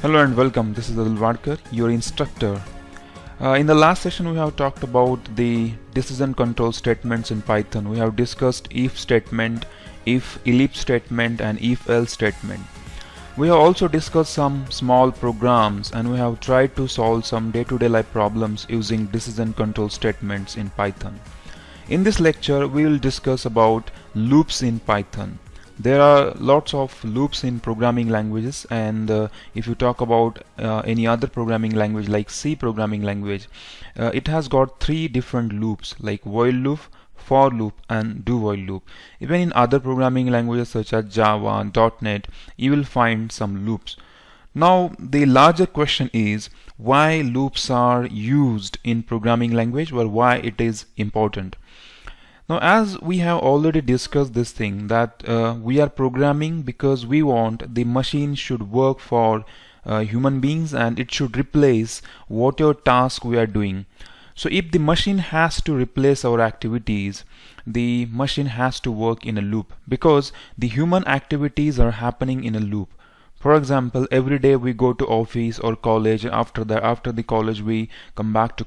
Hello and welcome. This is Adil Wadkar, your instructor. In the last session, we have talked about the decision control statements in Python. We have discussed if statement, if ellipse statement, and if else statement. We have also discussed some small programs, and we have tried to solve some day-to-day life problems using decision control statements in Python. In this lecture, we will discuss about loops in Python. There are lots of loops in programming languages, and if you talk about any other programming language like C programming language, it has got three different loops like while loop, for loop, and do while loop. Even in other programming languages such as Java, .NET, you will find some loops. Now the larger question is why loops are used in programming language, or why it is important. Now, as we have already discussed this thing that we are programming because we want the machine should work for human beings and it should replace whatever task we are doing. So if the machine has to replace our activities, the machine has to work in a loop because the human activities are happening in a loop. For example, every day we go to office or college. After the college we come back to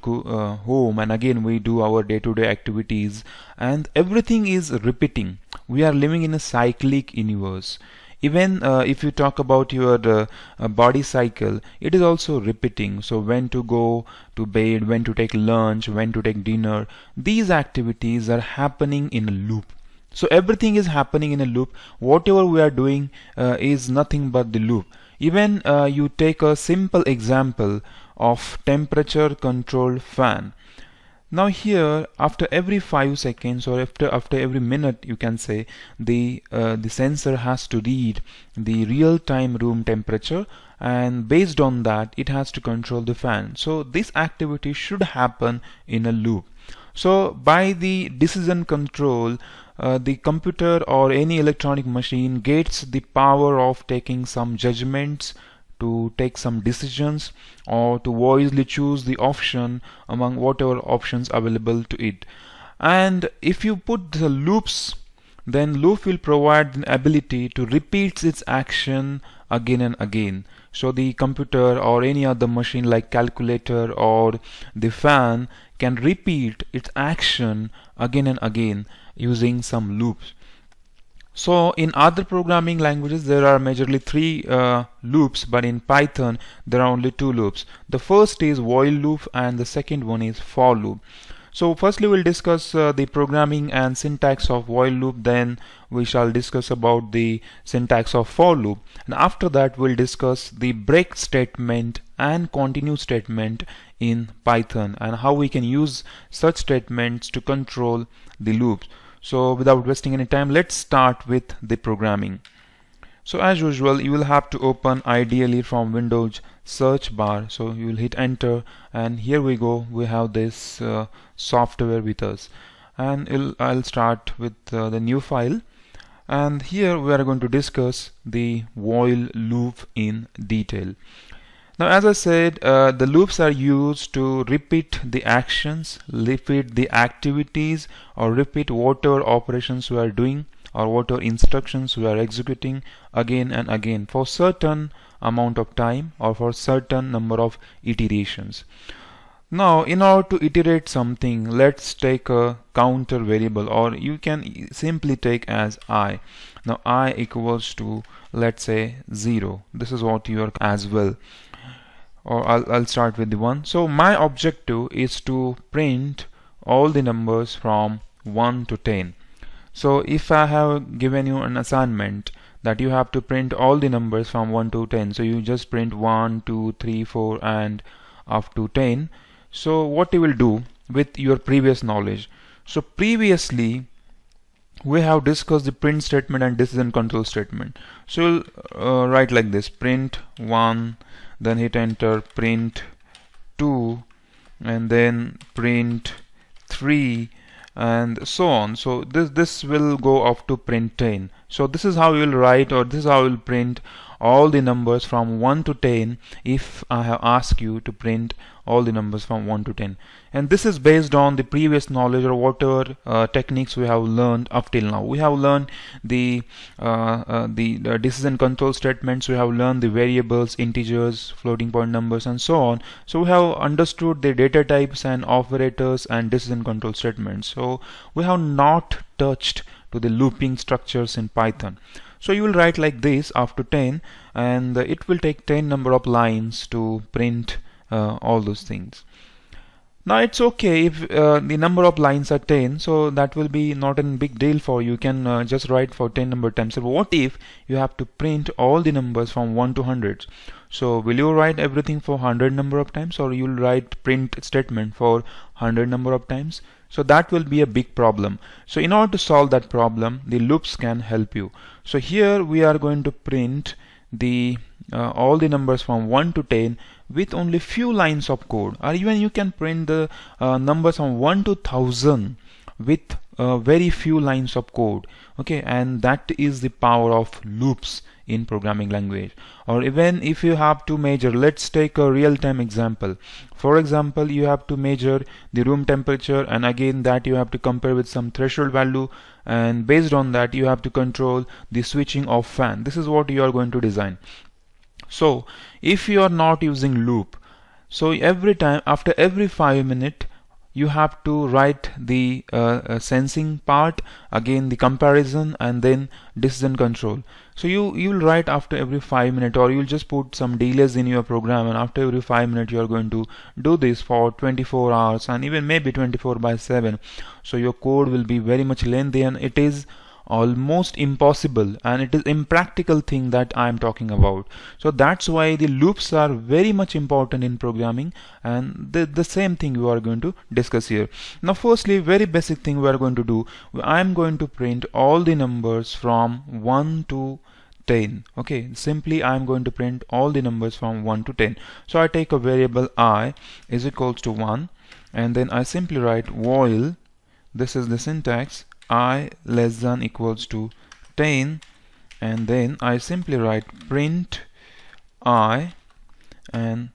home, and again we do our day-to-day activities, and everything is repeating. We are living in a cyclic universe. Even if you talk about your body cycle, it is also repeating. So when to go to bed, when to take lunch, when to take dinner, these activities are happening in a loop. So everything is happening in a loop. Whatever we are doing is nothing but the loop. Even you take a simple example of temperature controlled fan. Now here, after every 5 seconds or after every minute, you can say the sensor has to read the real-time room temperature, and based on that it has to control the fan. So this activity should happen in a loop. So by the decision control, the computer or any electronic machine gets the power of taking some judgments, to take some decisions, or to wisely choose the option among whatever options available to it. And if you put the loops, then loop will provide the ability to repeat its action again and again. So the computer or any other machine like calculator or the fan can repeat its action again and again using some loops. So in other programming languages there are majorly three loops, but in Python there are only two loops. The first is while loop and the second one is for loop. So firstly we'll discuss the programming and syntax of while loop, then we shall discuss about the syntax of for loop, and after that we'll discuss the break statement and continue statement in Python and how we can use such statements to control the loops. So without wasting any time, let's start with the programming. So as usual, you will have to open ideally from Windows search bar. So you will hit enter, and here we go. We have this software with us, and I'll start with the new file, and here we are going to discuss the while loop in detail. Now, as I said, the loops are used to repeat the actions, repeat the activities, or repeat whatever operations we are doing or whatever instructions we are executing again and again for certain amount of time or for certain number of iterations. Now, in order to iterate something, let's take a counter variable, or you can simply take as I. Now, I equals to, let's say, 0. This is what you are as well. Or I'll start with the 1. So my objective is to print all the numbers from 1 to 10. So if I have given you an assignment that you have to print all the numbers from 1 to 10, so you just print 1, 2, 3, 4 and up to 10. So what you will do with your previous knowledge? So previously we have discussed the print statement and decision control statement. So we'll write like this: print 1, then hit enter, print 2, and then print 3, and so on. So this will go up to print 10. So this is how you will write, or this is how you will print all the numbers from 1 to 10 if I have asked you to print all the numbers from 1 to 10. And this is based on the previous knowledge or whatever techniques we have learned up till now. We have learned the decision control statements, we have learned the variables, integers, floating point numbers, and so on. So we have understood the data types and operators and decision control statements. So we have not touched to the looping structures in Python. So you will write like this after 10, and it will take 10 number of lines to print all those things. Now it's okay if the number of lines are 10, so that will be not a big deal for you. You can just write for 10 number times. So what if you have to print all the numbers from 1 to 100? So will you write everything for 100 number of times, or you'll write print statement for 100 number of times? So that will be a big problem. So in order to solve that problem, the loops can help you. So here we are going to print the all the numbers from 1 to 10 with only few lines of code, or even you can print the numbers from 1 to 1000 with very few lines of code. Okay, and that is the power of loops in programming language. Or even if you have to measure, let's take a real-time example. For example, you have to measure the room temperature, and again that you have to compare with some threshold value, and based on that you have to control the switching of fan. This is what you are going to design. So if you are not using loop, so every time after every 5 minutes you have to write the sensing part, again the comparison, and then decision control. So you will write after every 5 minutes, or you'll just put some delays in your program, and after every 5 minutes you are going to do this for 24 hours and even maybe 24/7. So your code will be very much lengthy, and it is almost impossible, and it is impractical thing that I am talking about. So that's why the loops are very much important in programming, and the same thing we are going to discuss here. Now firstly, very basic thing we are going to do, I am going to print all the numbers from 1 to 10. Okay, simply I am going to print all the numbers from 1 to 10. So I take a variable I is equals to 1, and then I simply write while, this is the syntax, I less than equals to 10, and then I simply write print I, and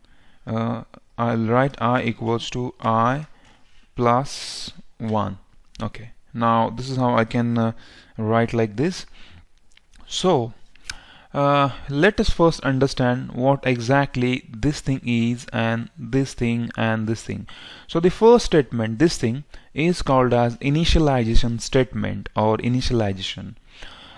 I'll write I equals to I plus 1. Okay, now this is how I can write like this. So let us first understand what exactly this thing is, and this thing and this thing. So the first statement, this thing, is called as initialization statement or initialization.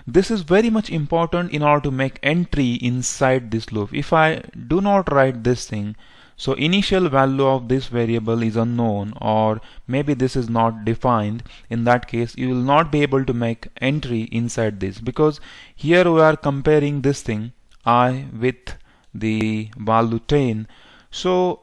This is very much important in order to make entry inside this loop. If I do not write this thing, so initial value of this variable is unknown, or maybe this is not defined, in that case you will not be able to make entry inside this, because here we are comparing this thing I with the value 10. So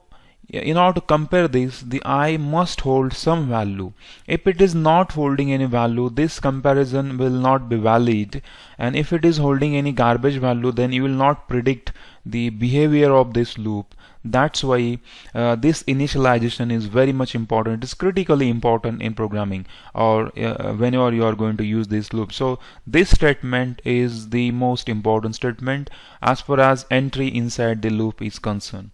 in order to compare this, the I must hold some value. If it is not holding any value, this comparison will not be valid, and if it is holding any garbage value, then you will not predict the behavior of this loop. That's why this initialization is very much important. It is critically important in programming, or whenever you are going to use this loop. So this statement is the most important statement as far as entry inside the loop is concerned.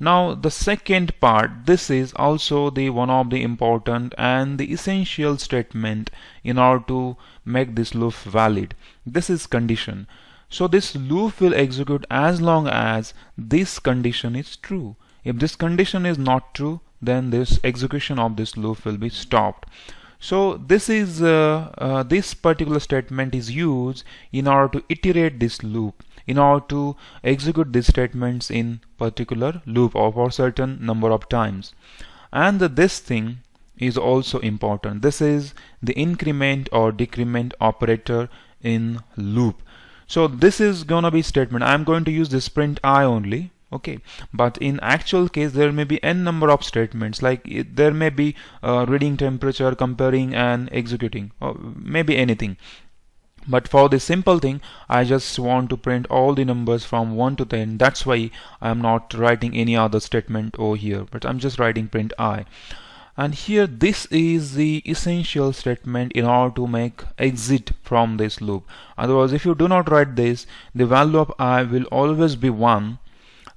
Now the second part, this is also the one of the important and the essential statement in order to make this loop valid. This is condition. So this loop will execute as long as this condition is true. If this condition is not true, then this execution of this loop will be stopped. So this is this particular statement is used in order to iterate this loop, in order to execute these statements in particular loop or for certain number of times. And this thing is also important. This is the increment or decrement operator in loop. So this is gonna be statement. I'm going to use this print I only. Okay, but in actual case there may be n number of statements, like there may be reading temperature, comparing, and executing, or maybe anything. But for this simple thing, I just want to print all the numbers from 1 to 10. That's why I'm not writing any other statement over here, but I'm just writing print I. And here this is the essential statement in order to make exit from this loop. Otherwise, if you do not write this, the value of I will always be 1,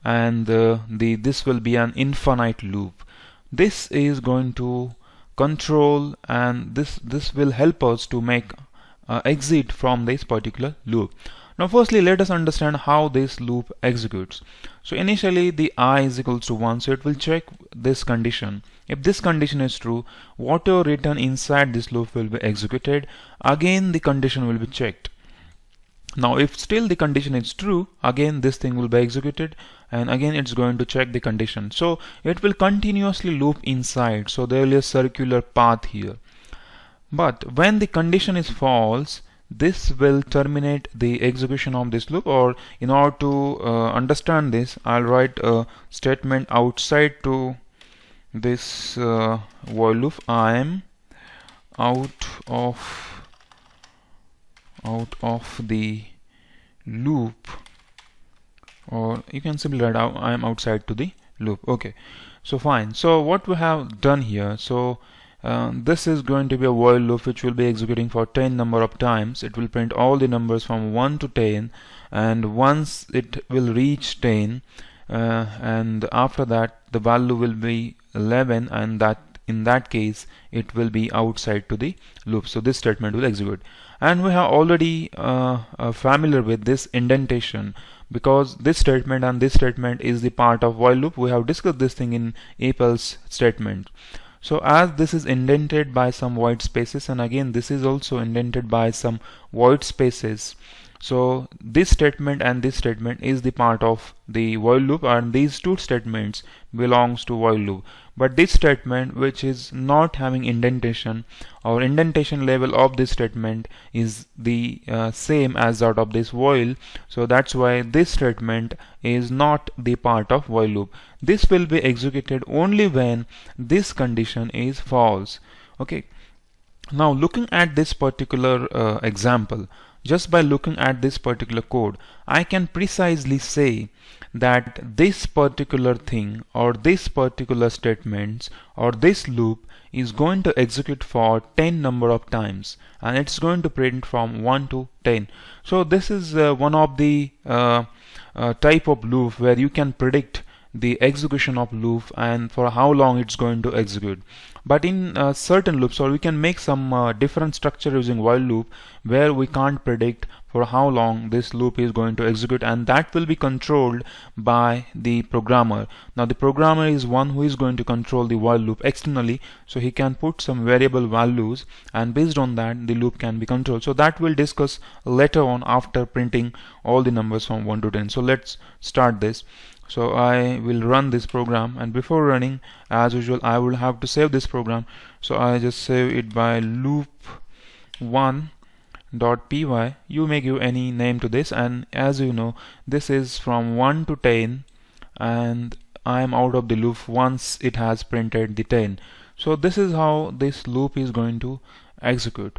and this will be an infinite loop. This is going to control, and this will help us to make exit from this particular loop. Now firstly, let us understand how this loop executes. So initially the I is equals to 1, so it will check this condition. If this condition is true, whatever written inside this loop will be executed. Again the condition will be checked. Now if still the condition is true, again this thing will be executed, and again it's going to check the condition. So it will continuously loop inside, so there will be a circular path here. But when the condition is false, this will terminate the execution of this loop. Or in order to understand this, I'll write a statement outside to this while loop. I am out of the loop, or you can simply write out I am outside to the loop. Okay, so fine. So what we have done here, so this is going to be a while loop which will be executing for 10 number of times. It will print all the numbers from 1 to 10, and once it will reach 10, and after that the value will be 11, and that in that case it will be outside to the loop. So this statement will execute, and we have already familiar with this indentation, because this statement and this statement is the part of while loop. We have discussed this thing in else statement. So as this is indented by some void spaces, and again this is also indented by some void spaces, so this statement and this statement is the part of the while loop, and these two statements belongs to while loop. But this statement which is not having indentation, or indentation level of this statement is the same as that of this while, so that's why this statement is not the part of while loop. This will be executed only when this condition is false. Okay, now looking at this particular example, just by looking at this particular code, I can precisely say that this particular thing, or this particular statements, or this loop is going to execute for 10 number of times, and it's going to print from 1 to 10. So this is one of the type of loop where you can predict the execution of loop and for how long it's going to execute. But in certain loops, or we can make some different structure using while loop where we can't predict for how long this loop is going to execute, and that will be controlled by the programmer. Now the programmer is one who is going to control the while loop externally, so he can put some variable values, and based on that the loop can be controlled. So that we'll discuss later on after printing all the numbers from 1 to 10. So let's start this. So I will run this program, and before running, as usual, I will have to save this program. So I just save it by loop1.py. You may give any name to this, and as you know, this is from 1 to 10, and I am out of the loop once it has printed the 10. So this is how this loop is going to execute.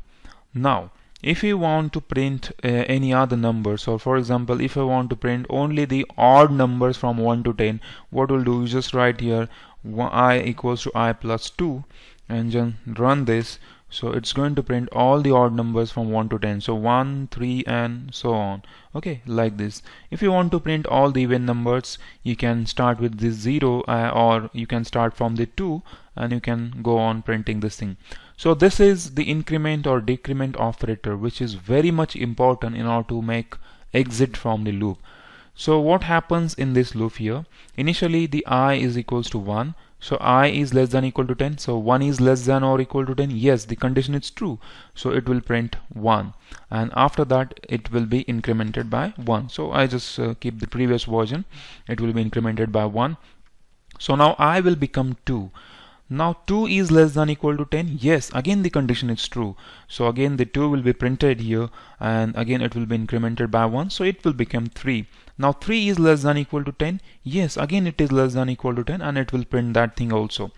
Now if you want to print any other numbers, or for example if I want to print only the odd numbers from 1 to 10, what we'll do is just write here I equals to I plus 2 and then run this. So it's going to print all the odd numbers from 1 to 10, so 1, 3 and so on. Okay, like this. If you want to print all the even numbers, you can start with this 0 or you can start from the 2 and you can go on printing this thing. So this is the increment or decrement operator, which is very much important in order to make exit from the loop. So what happens in this loop here? Initially the I is equals to 1. So I is less than equal to 10. So 1 is less than or equal to 10. Yes, the condition is true. So it will print 1. And after that it will be incremented by 1. So I just keep the previous version. It will be incremented by 1. So now I will become 2. Now 2 is less than equal to 10. Yes, again the condition is true. So again the 2 will be printed here, and again it will be incremented by 1. So it will become 3. Now 3 is less than equal to 10. Yes, again it is less than equal to 10, and it will print that thing also.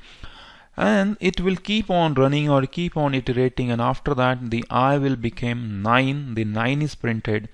And it will keep on running or keep on iterating, and after that the I will become 9. The 9 is printed.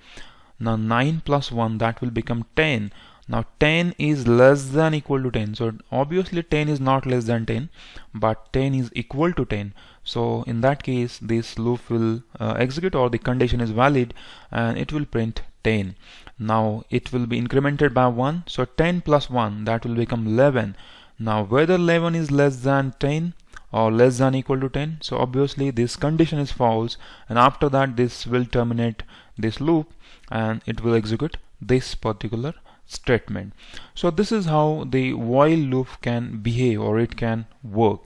Now 9 plus 1, that will become 10. Now 10 is less than equal to 10. So obviously 10 is not less than 10, but 10 is equal to 10. So in that case this loop will execute, or the condition is valid, and it will print 10. Now it will be incremented by 1, so 10 plus 1, that will become 11. Now whether 11 is less than 10 or less than equal to 10, so obviously this condition is false, and after that this will terminate this loop and it will execute this particular statement. So this is how the while loop can behave, or it can work.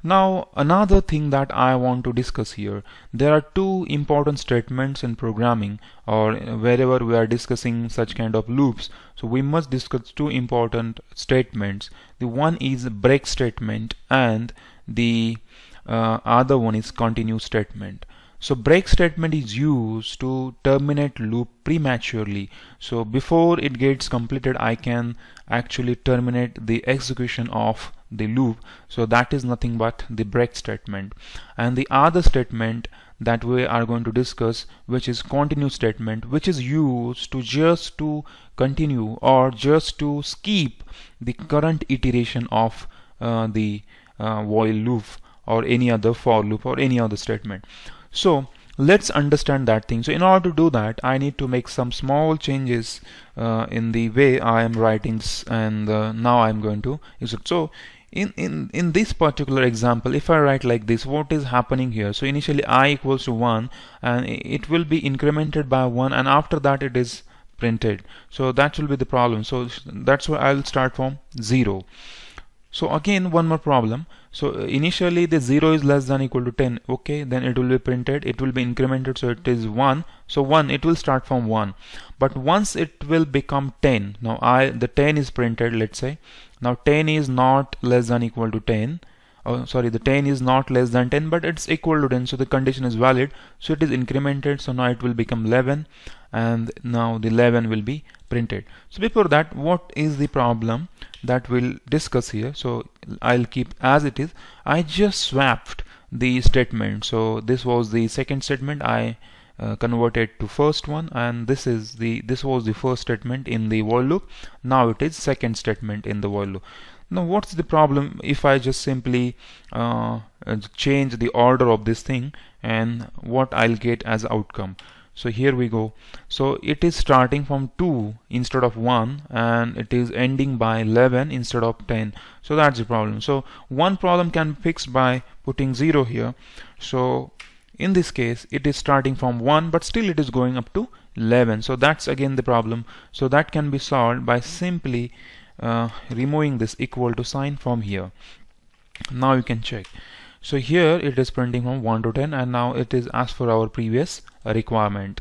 Now another thing that I want to discuss here, there are two important statements in programming, or wherever we are discussing such kind of loops. So we must discuss two important statements. The one is break statement and the other one is continue statement. So break statement is used to terminate loop prematurely. So before it gets completed, I can actually terminate the execution of the loop. So that is nothing but the break statement. And the other statement that we are going to discuss, which is continue statement, which is used to just to continue or just to skip the current iteration of the while loop or any other for loop or any other statement. So let's understand that thing. So in order to do that, I need to make some small changes in the way I am writing this, and now I'm going to use it. So in this particular example, if I write like this, what is happening here? So initially I equals to 1 and it will be incremented by 1, and after that it is printed. So that will be the problem. So that's why I'll start from 0. So again one more problem. So initially the 0 is less than equal to 10. Okay, then it will be printed, it will be incremented, so it is 1. So 1, it will start from 1. But once it will become 10, now the 10 is printed, let's say. Now 10 is not less than equal to 10. Oh, sorry, the 10 is not less than 10, but it's equal to 10, so the condition is valid. So it is incremented, so now it will become 11, and now the 11 will be printed. So before that, what is the problem that we'll discuss here? So I'll keep as it is. I just swapped the statement. So this was the second statement, I converted to first one, and this was the first statement in the while loop. Now it is second statement in the while loop. Now what's the problem if I just simply change the order of this thing, and what I'll get as outcome? So here we go. So it is starting from 2 instead of 1, and it is ending by 11 instead of 10. So that's the problem. So one problem can be fixed by putting 0 here. So in this case it is starting from 1, but still it is going up to 11. So that's again the problem. So that can be solved by simply removing this equal to sign from here. Now you can check. So here it is printing from 1 to 10, and now it is as per our previous requirement.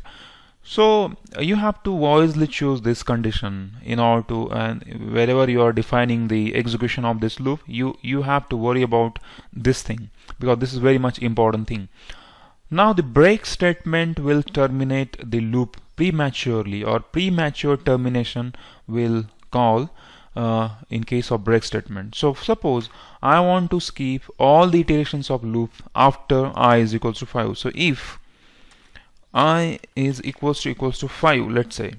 So you have to wisely choose this condition in order to, and wherever you are defining the execution of this loop, you have to worry about this thing, because this is very much important thing. Now the break statement will terminate the loop prematurely, or premature termination will call in case of break statement. So suppose I want to skip all the iterations of loop after I is equals to 5. So if I is equals to 5, let's say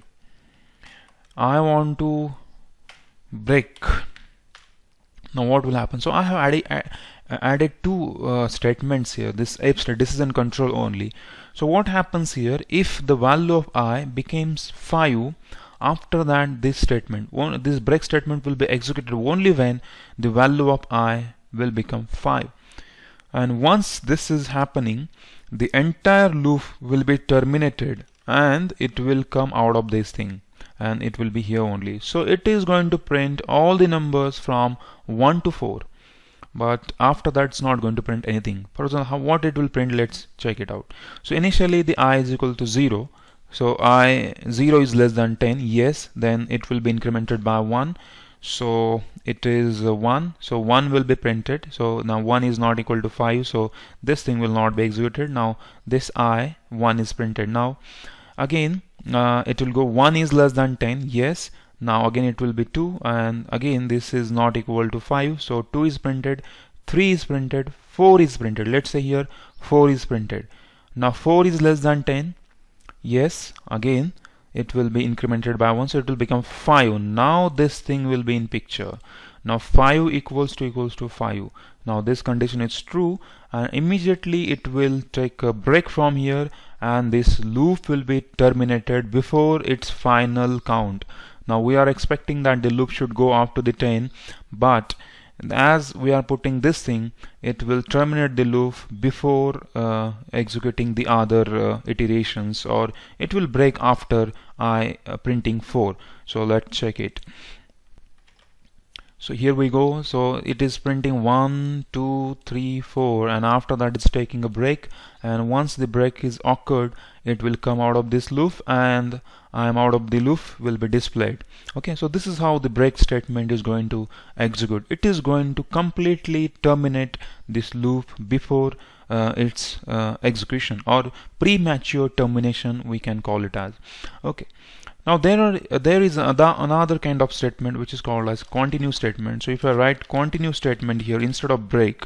I want to break. Now what will happen? So I have added two statements here. This if state, this is in control only. So what happens here, if the value of I becomes 5, after that this break statement will be executed only when the value of I will become 5. And once this is happening, the entire loop will be terminated and it will come out of this thing, and it will be here only. So it is going to print all the numbers from 1 to 4, but after that it's not going to print anything. For example, what it will print, let's check it out. So initially the I is equal to 0. So 0 is less than 10, yes, then it will be incremented by 1. So it is 1, so 1 will be printed. So now 1 is not equal to 5, so this thing will not be executed. Now this 1 is printed. Now again it will go 1 is less than 10, yes. Now again it will be 2, and again this is not equal to 5, so 2 is printed, 3 is printed, 4 is printed. Let's say here 4 is printed. Now 4 is less than 10, yes, again it will be incremented by 1, so it will become 5. Now this thing will be in picture. Now 5 equals to 5. Now this condition is true, and immediately it will take a break from here, and this loop will be terminated before its final count. Now we are expecting that the loop should go up to the 10, but as we are putting this thing, it will terminate the loop before executing the other iterations, or it will break after I printing 4. So let's check it. So here we go. So it is printing 1, 2, 3, 4, and after that it's taking a break, and once the break is occurred, it will come out of this loop and I am out of the loop will be displayed. Okay, so this is how the break statement is going to execute. It is going to completely terminate this loop before its execution, or premature termination we can call it as. Okay. Now there is another kind of statement which is called as continue statement. So if I write continue statement here instead of break,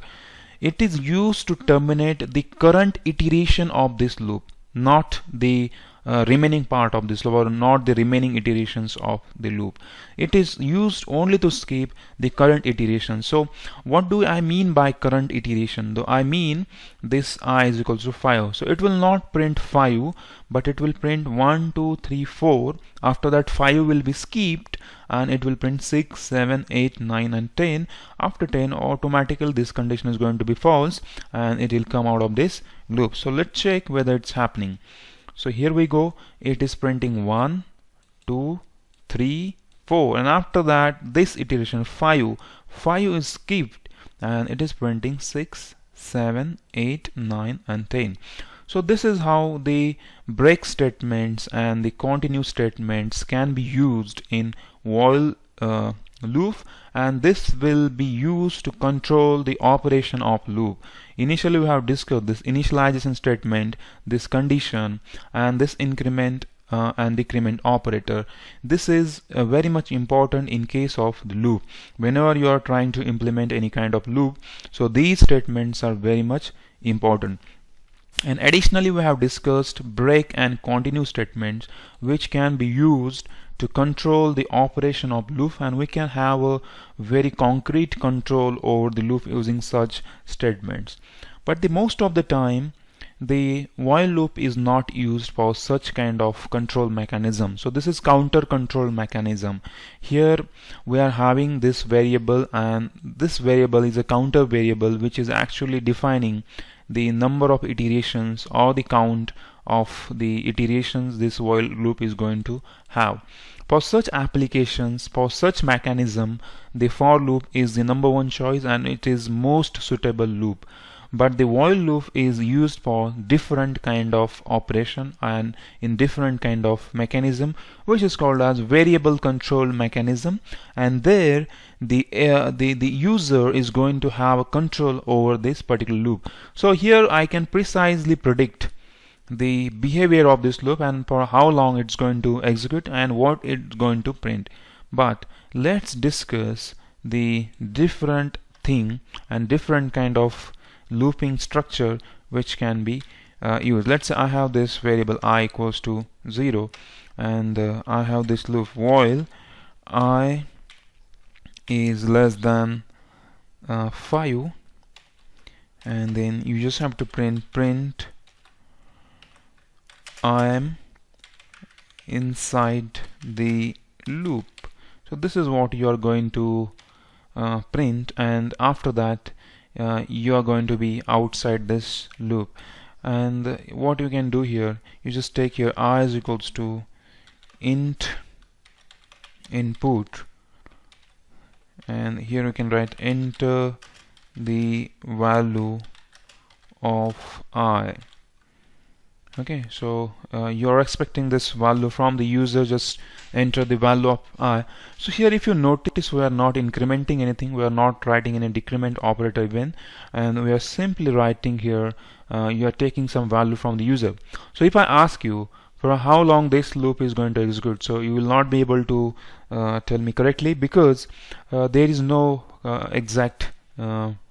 it is used to terminate the current iteration of this loop, not the remaining part of this loop, or not the remaining iterations of the loop. It is used only to skip the current iteration. So what do I mean by current iteration? Though I mean this I is equals to 5. So it will not print 5, but it will print 1, 2, 3, 4. After that 5 will be skipped and it will print 6, 7, 8, 9 and 10. After 10 automatically this condition is going to be false and it will come out of this loop. So let's check whether it's happening. So here we go, it is printing 1, 2, 3, 4, and after that this iteration 5 is skipped and it is printing 6, 7, 8, 9 and 10. So this is how the break statements and the continue statements can be used in while loop, and this will be used to control the operation of loop. Initially we have discussed this initialization statement, this condition, and this increment and decrement operator. This is very much important in case of the loop. Whenever you are trying to implement any kind of loop, so these statements are very much important. And additionally we have discussed break and continue statements which can be used to control the operation of loop, and we can have a very concrete control over the loop using such statements. But the most of the time the while loop is not used for such kind of control mechanism. So this is counter control mechanism. Here we are having this variable, and this variable is a counter variable which is actually defining the number of iterations or the count of the iterations this while loop is going to have. For such applications, for such mechanism, the for loop is the #1 choice and it is most suitable loop. But the while loop is used for different kind of operation and in different kind of mechanism, which is called as variable control mechanism, and there the user is going to have a control over this particular loop. So here I can precisely predict the behavior of this loop and for how long it's going to execute and what it's going to print. But let's discuss the different thing and different kind of looping structure which can be used. Let's say I have this variable I equals to 0 and I have this loop while I is less than 5, and then you just have to print I am inside the loop. So this is what you are going to print, and after that you are going to be outside this loop. And what you can do here, you just take your I is equals to int input, and here you can write enter the value of I. Okay, so you're expecting this value from the user, just enter the value of I. So here if you notice, we are not incrementing anything, we are not writing any decrement operator even, and we are simply writing here you are taking some value from the user. So if I ask you for how long this loop is going to execute, so you will not be able to tell me correctly, because there is no exact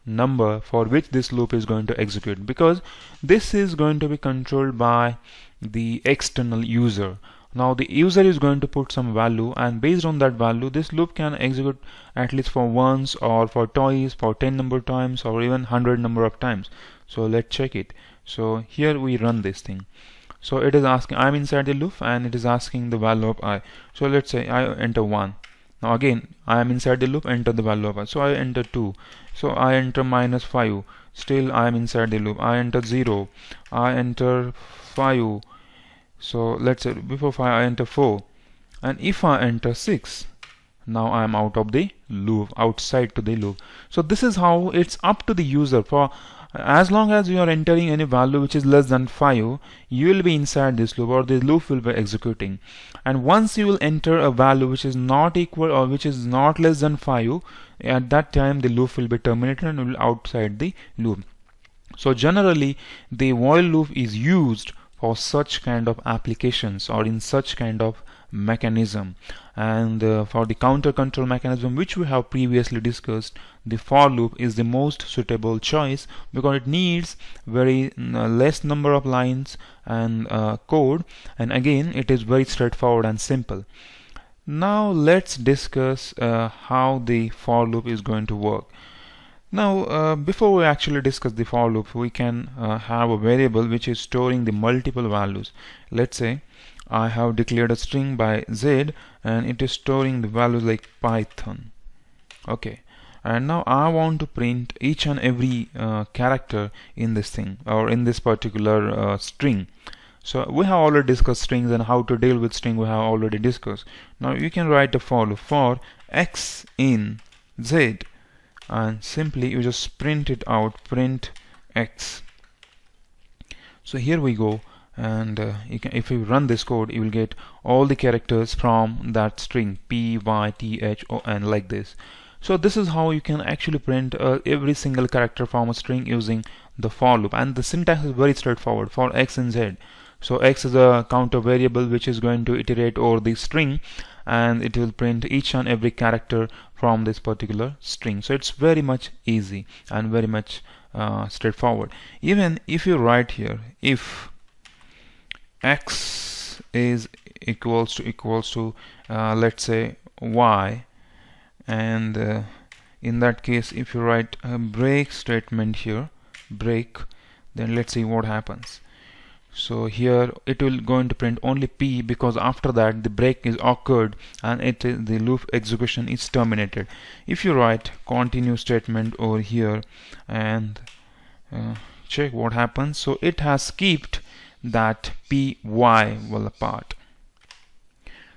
number for which this loop is going to execute, because this is going to be controlled by the external user. Now the user is going to put some value, and based on that value this loop can execute at least for once or for twice, for 10 number of times, or even 100 number of times. So let's check it. So here we run this thing. So it is asking, I'm inside the loop and it is asking the value of I. So let's say I enter 1. Now again I am inside the loop, enter the value of I. So I enter 2. So I enter -5. Still I am inside the loop. I enter 0. I enter 5. So let's say before 5 I enter 4. And if I enter 6, now I am out of the loop, outside to the loop. So this is how it's up to the user. For as long as you are entering any value which is less than 5, you will be inside this loop, or the loop will be executing. And once you will enter a value which is not equal or which is not less than 5, at that time the loop will be terminated and will be outside the loop. So generally the while loop is used for such kind of applications or in such kind of mechanism. And for the counter control mechanism which we have previously discussed, the for loop is the most suitable choice because it needs very less number of lines and code, and again it is very straightforward and simple. Now let's discuss how the for loop is going to work. Now before we actually discuss the for loop, we can have a variable which is storing the multiple values. Let's say I have declared a string by Z and it is storing the values like Python. Okay, and now I want to print each and every character in this thing or in this particular string. So we have already discussed strings and how to deal with string we have already discussed. Now you can write a for loop for x in Z and simply you just print it out, print x. So here we go, and if you run this code you will get all the characters from that string P, Y, T, H, O, N like this. So this is how you can actually print every single character from a string using the for loop, and the syntax is very straightforward for x and z. So x is a counter variable which is going to iterate over the string and it will print each and every character from this particular string. So it's very much easy and very much straightforward. Even if you write here if x is equals to let's say y, and in that case if you write a break statement here, break, then let's see what happens. So here it will going to print only P because after that the break is occurred and the loop execution is terminated. If you write continue statement over here and check what happens, so it has skipped that P, Y part.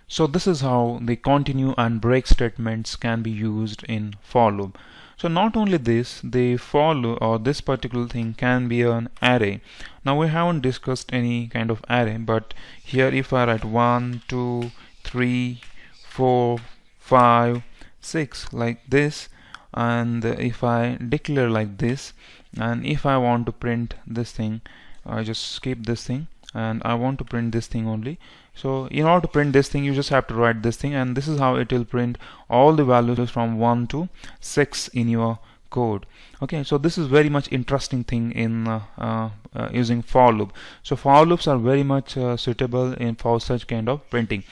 So this is how the continue and break statements can be used in for loop. So not only this, the for loop or this particular thing can be an array. Now we haven't discussed any kind of array, but here if I write 1, 2, 3, 4, 5, 6 like this, and if I declare like this, and if I want to print this thing, I just skip this thing and I want to print this thing only. So in order to print this thing you just have to write this thing, and this is how it will print all the values from 1 to 6 in your code. Okay, so this is very much interesting thing in using for loop. So for loops are very much suitable for such kind of printing.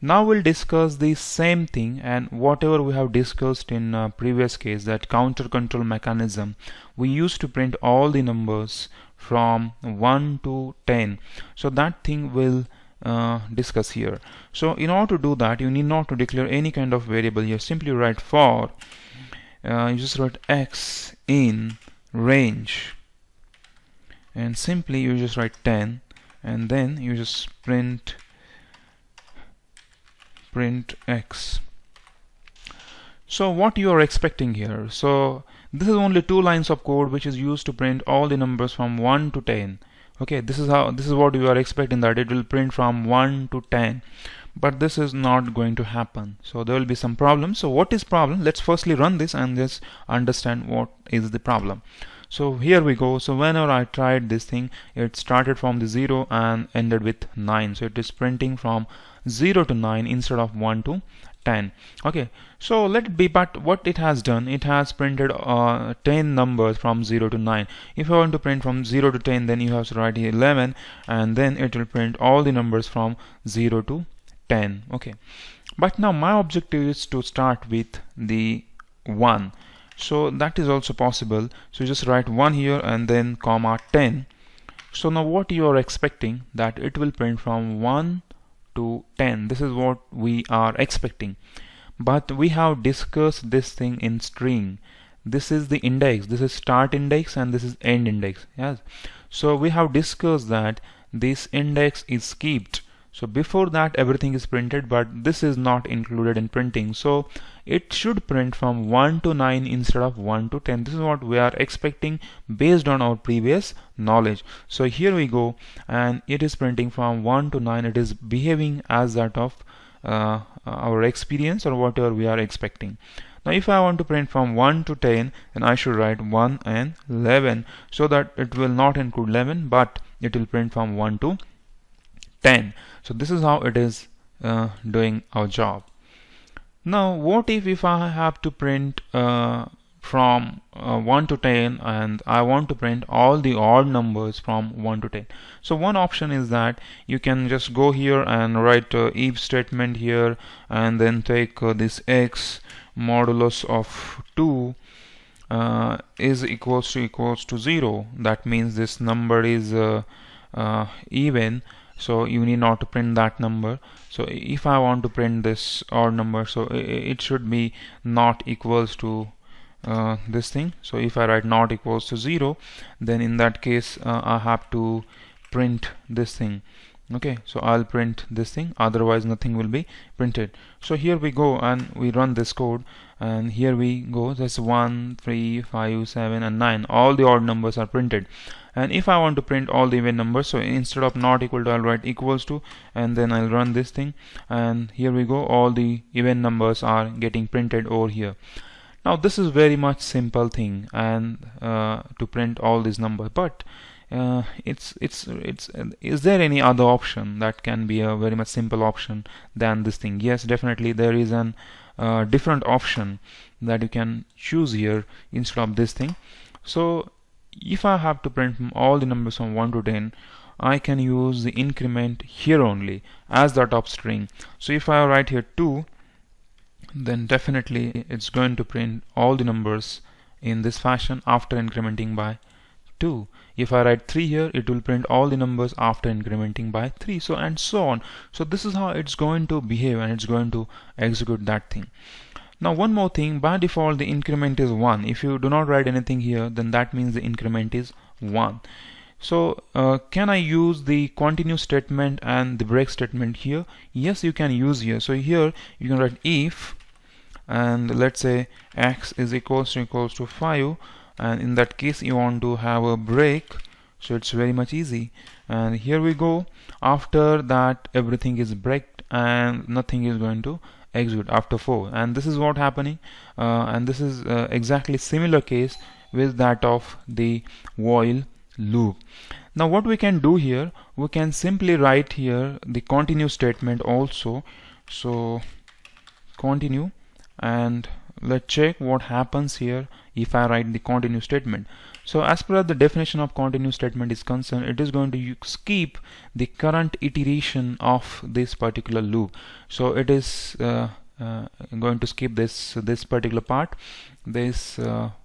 Now we'll discuss the same thing and whatever we have discussed in previous case, that counter control mechanism. We used to print all the numbers from 1 to 10. So that thing will discuss here. So in order to do that you need not to declare any kind of variable. You simply write for you just write x in range and simply you just write 10 and then you just print x. So what you are expecting here, so this is only 2 lines of code which is used to print all the numbers from 1 to 10. Okay, this is what you are expecting, that it will print from 1 to 10, but this is not going to happen. So there will be some problem. So what is problem? Let's firstly run this and just understand what is the problem. So here we go. So whenever I tried this thing, it started from the 0 and ended with 9. So it is printing from 0 to 9 instead of 1 to 10. Okay, so let it be, but what it has done, it has printed 10 numbers from 0 to 9. If you want to print from 0 to 10, then you have to write here 11 and then it will print all the numbers from 0 to 10. Okay, but now my objective is to start with the 1. So that is also possible. So just write 1 here and then comma 10. So now what you are expecting, that it will print from 1 to 10. This is what we are expecting. But we have discussed this thing in string. This is the index, this is start index and this is end index. Yes. So we have discussed that this index is skipped. So before that everything is printed, but this is not included in printing. So it should print from 1 to 9 instead of 1 to 10. This is what we are expecting based on our previous knowledge. So here we go, and it is printing from 1 to 9. It is behaving as that of our experience or whatever we are expecting. Now if I want to print from 1 to 10, then I should write 1 and 11, so that it will not include 11, but it will print from 1 to 10. So this is how it is doing our job. Now what if I have to print from 1 to 10 and I want to print all the odd numbers from 1 to 10? So one option is that you can just go here and write if statement here, and then take this x modulus of 2 is equals to 0. That means this number is even, so you need not to print that number. So if I want to print this odd number, so it should be not equals to this thing. So if I write not equals to 0, then in that case I have to print this thing. Okay, so I'll print this thing, otherwise nothing will be printed. So here we go and we run this code, and here we go. That's 1, 3, 5, 7 and 9. All the odd numbers are printed. And if I want to print all the even numbers, so instead of not equal to, I'll write equals to, and then I'll run this thing, and here we go. All the even numbers are getting printed over here. Now this is very much simple thing, and to print all these numbers, but is there any other option that can be a very much simple option than this thing? Yes, definitely there is an different option that you can choose here instead of this thing. So if I have to print all the numbers from 1 to 10, I can use the increment here only as the top string. So if I write here 2, then definitely it's going to print all the numbers in this fashion after incrementing by 2. If I write 3 here, it will print all the numbers after incrementing by 3, so and so on. So this is how it's going to behave, and it's going to execute that thing. Now one more thing, by default the increment is 1. If you do not write anything here, then that means the increment is 1. So can I use the continue statement and the break statement here? Yes, you can use here. So here you can write if, and let's say x is equals to 5, and in that case you want to have a break. So it's very much easy, and here we go. After that everything is breaked and nothing is going to execute after 4, and this is what happening, and this is exactly similar case with that of the while loop. Now what we can do here, we can simply write here the continue statement also. So continue, and let's check what happens here if I write the continue statement. So as per the definition of continue statement is concerned, it is going to skip the current iteration of this particular loop. So it is going to skip this particular part. This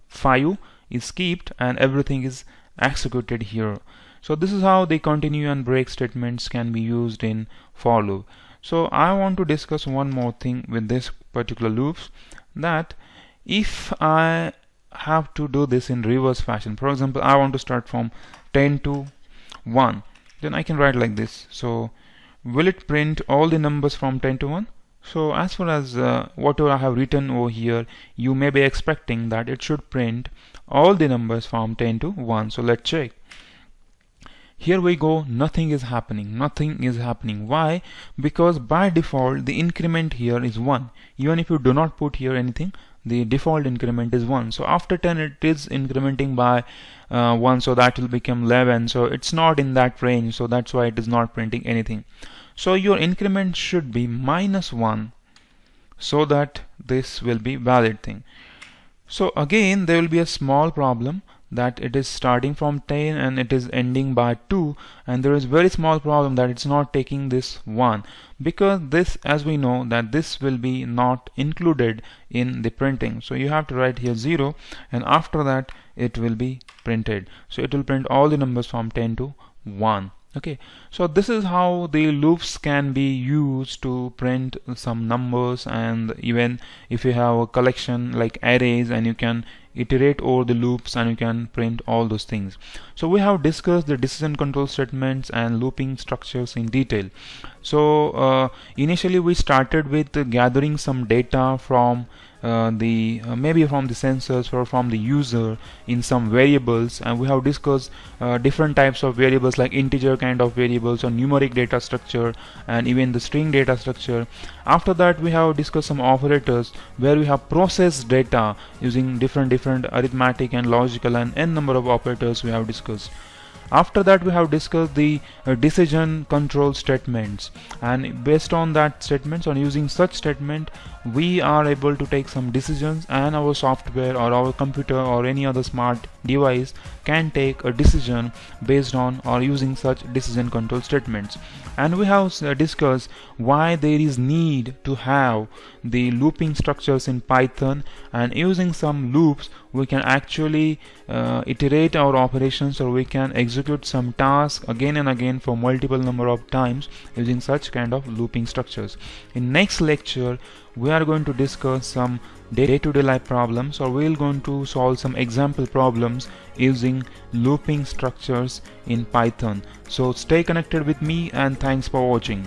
5 is skipped and everything is executed here. So this is how the continue and break statements can be used in for loop. So I want to discuss one more thing with this particular loops, that if I have to do this in reverse fashion, for example I want to start from 10 to 1, then I can write like this. So will it print all the numbers from 10 to 1? So as far as whatever I have written over here, you may be expecting that it should print all the numbers from 10 to 1. So let's check. Here we go, nothing is happening. Why? Because by default the increment here is 1. Even if you do not put here anything, the default increment is 1. So after 10 it is incrementing by 1, so that will become 11. So it's not in that range, so that's why it is not printing anything. So your increment should be -1, so that this will be valid thing. So again there will be a small problem, that it is starting from 10 and it is ending by 2, and there is very small problem that it's not taking this 1, because this, as we know, that this will be not included in the printing. So you have to write here 0, and after that it will be printed. So it will print all the numbers from 10 to 1. Okay, so this is how the loops can be used to print some numbers, and even if you have a collection like arrays, and you can iterate over the loops and you can print all those things. So we have discussed the decision control statements and looping structures in detail. So initially we started with gathering some data from maybe from the sensors or from the user in some variables, and we have discussed different types of variables like integer kind of variables or numeric data structure and even the string data structure. After that we have discussed some operators where we have processed data using different arithmetic and logical and n number of operators we have discussed. After that we have discussed the decision control statements, and based on that statements, on using such statement, we are able to take some decisions, and our software or our computer or any other smart device can take a decision based on or using such decision control statements. And we have discussed why there is need to have the looping structures in Python, and using some loops we can actually iterate our operations, or we can execute some tasks again and again for multiple number of times using such kind of looping structures. In next lecture we are going to discuss some day-to-day life problems, or we are going to solve some example problems using looping structures in Python. So stay connected with me, and thanks for watching.